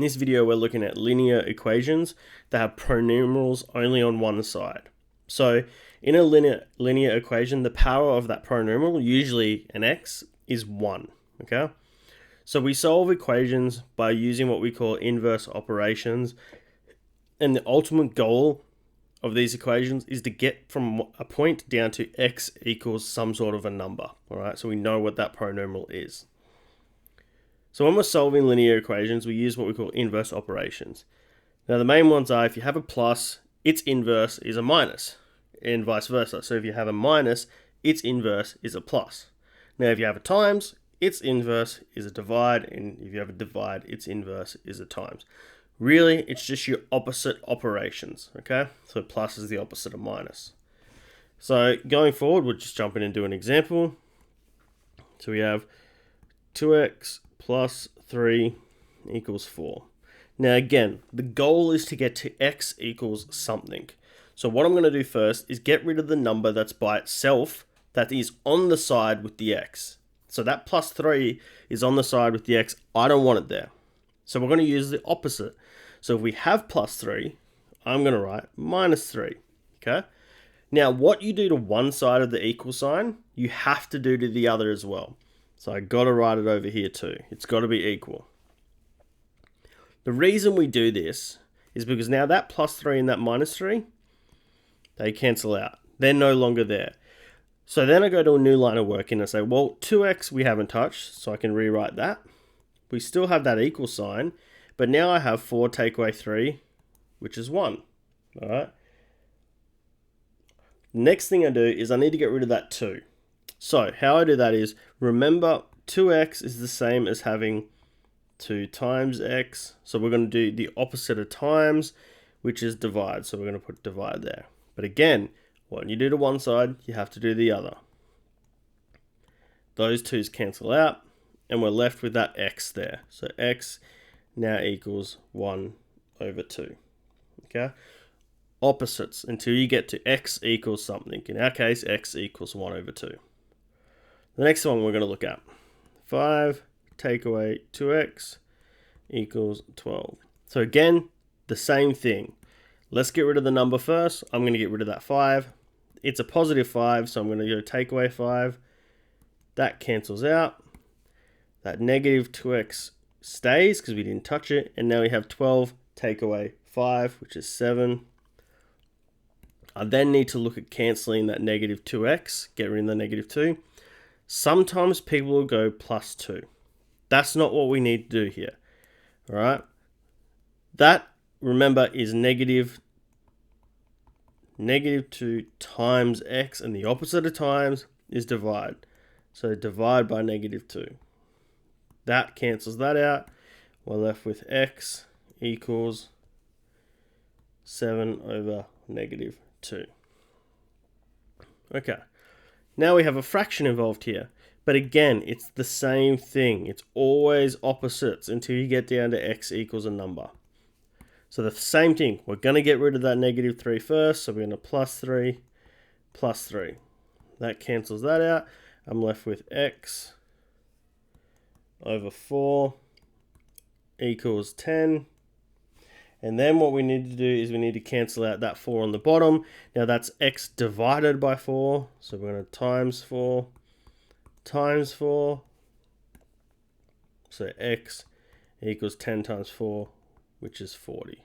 In this video, we're looking at linear equations that have pronumerals only on one side. So in a linear equation, the power of that pronumeral, usually an x, is 1, okay? So we solve equations by using what we call inverse operations, and the ultimate goal of these equations is to get from a point down to x equals some sort of a number, all right? So we know what that pronumeral is. So when we're solving linear equations, we use what we call inverse operations. Now the main ones are, if you have a plus, its inverse is a minus, and vice versa. So if you have a minus, its inverse is a plus. Now if you have a times, its inverse is a divide, and if you have a divide, its inverse is a times. Really, it's just your opposite operations, okay? So plus is the opposite of minus. So going forward, we'll just jump in and do an example. So we have 2x plus 3 equals 4. Now again, the goal is to get to x equals something. So what I'm going to do first is get rid of the number that's by itself that is on the side with the x. So that plus 3 is on the side with the x. I don't want it there. So we're going to use the opposite. So if we have plus 3, I'm going to write minus 3. Okay? Now what you do to one side of the equal sign, you have to do to the other as well. So I got to write it over here too. It's got to be equal. The reason we do this is because now that plus 3 and that minus 3, they cancel out. They're no longer there. So then I go to a new line of work and I say, well, 2x we haven't touched, so I can rewrite that. We still have that equal sign, but now I have 4 take away 3, which is 1. All right. Next thing I do is I need to get rid of that 2. So how I do that is, remember 2x is the same as having 2 times x. So we're going to do the opposite of times, which is divide. So we're going to put divide there. But again, what you do to one side, you have to do the other. Those 2's cancel out, and we're left with that x there. So x now equals 1 over 2. Okay? Opposites until you get to x equals something. In our case, x equals 1 over 2. The next one we're going to look at, 5 take away 2x equals 12. So again, the same thing. Let's get rid of the number first. I'm going to get rid of that 5. It's a positive 5, so I'm going to go take away 5. That cancels out. That negative 2x stays because we didn't touch it. And now we have 12 take away 5, which is 7. I then need to look at cancelling that negative 2x, get rid of the negative 2. Sometimes people will go plus 2. That's not what we need to do here. All right. That, remember, is negative 2 times x, and the opposite of times is divide. So divide by negative 2. That cancels that out. We're left with x equals 7 over negative 2. Okay. Now we have a fraction involved here. But again, it's the same thing. It's always opposites until you get down to x equals a number. So the same thing. We're going to get rid of that negative 3 first. So we're going to plus 3, plus 3. That cancels that out. I'm left with x over 4 equals 10. And then what we need to do is we need to cancel out that 4 on the bottom. Now that's x divided by 4. So we're going to times 4 times 4. So x equals 10 times 4, which is 40.